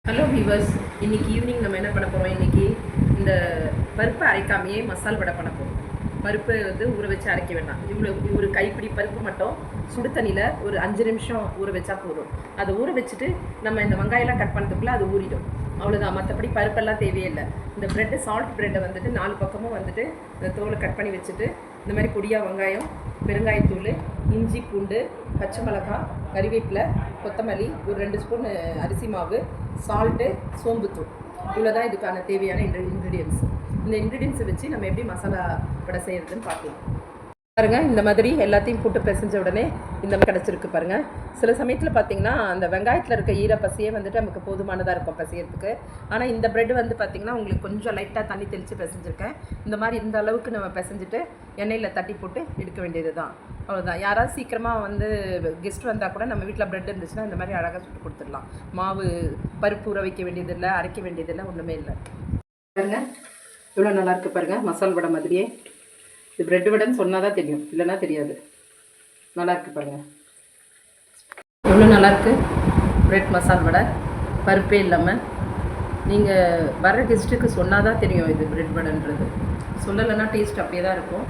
Hello viewers, இன்றைக்கி evening நம்ம என்ன பண்ண போகிறோம்? இன்றைக்கி இந்த பருப்பை அரைக்காமையே மசால் வடை பண்ண போகிறோம். பருப்பு ஊற வச்சு அரைக்க வேண்டாம். ஒரு கைப்பிடி பருப்பு மட்டும் சுடு தண்ணியில் ஒரு 5 நிமிஷம் ஊற வச்சா போதும். அதை ஊற வச்சுட்டு நம்ம இந்த வெங்காயம்லாம் கட் பண்ணுறதுக்குள்ளே அது ஊறிடும். அவ்வளோதான். மற்றபடி பருப்பெல்லாம் தேவையில்லை. இந்த ப்ரெட்டு சால்ட் ப்ரெட்டை 4 பக்கமும் இந்த தோலை கட் பண்ணி வச்சுட்டு இந்த மாதிரி பொடியாக வெங்காயம், பெருங்காயத்தூள், இஞ்சி, பூண்டு, பச்சை மிளகாய், கறிவேப்பிலை, கொத்தமல்லி, ஒரு 2 ஸ்பூன் அரிசி மாவு, சால்ட்டு, சோம்புத்தூள், இவ்வளோதான் இதுக்கான தேவையான இன்க்ரீடியன்ஸ். இந்த இன்க்ரீடியன்ஸை வச்சு நம்ம எப்படி மசாலா வடை செய்கிறதுன்னு பார்க்கலாம். பாருங்கள், இந்த மாதிரி எல்லாத்தையும் போட்டு பிசைஞ்ச உடனே இந்த மாதிரி கிடச்சிருக்கு பாருங்கள். சில சமயத்தில் பார்த்திங்கன்னா அந்த வெங்காயத்தில் இருக்க ஈரப்பசியே நமக்கு போதுமானதாக இருக்கும் பிசையறதுக்கு. ஆனால் இந்த ப்ரெட் பார்த்திங்கன்னா உங்களுக்கு கொஞ்சம் லைட்டாக தண்ணி தெளித்து பிசைஞ்சிருக்கேன். இந்த மாதிரி இந்த அளவுக்கு நம்ம பிசைஞ்சிட்டு எண்ணெயில் தட்டி போட்டு எடுக்க வேண்டியது தான். அவ்வளோதான். யாராவது சீக்கிரமாக கெஸ்ட் வந்தால் கூட நம்ம வீட்டில் ப்ரெட் இருந்துச்சுன்னா இந்த மாதிரி அழகாக சுட்டு கொடுத்துடலாம். மாவு பருப்பு ஊற வைக்க வேண்டியதில்லை, அரைக்க வேண்டியதில்லை, ஒன்றுமே இல்லை. பாருங்கள், இவ்வளோ நல்லாயிருக்கு பாருங்கள். மசால் வடை மாதிரியே. இது ப்ரெட் வடைன்னு சொன்னால் தான் தெரியும், இல்லைன்னா தெரியாது. நல்லாயிருக்கு பாருங்கள், எவ்வளோ நல்லாயிருக்கு. ப்ரெட் மசால் வடை பருப்பே இல்லாமல். நீங்கள் வர கெஸ்ட்டுக்கு சொன்னால் தான் தெரியும் இது ப்ரெட் வடைன்றது. சொல்லலைன்னா டேஸ்ட் அப்படியே தான் இருக்கும்.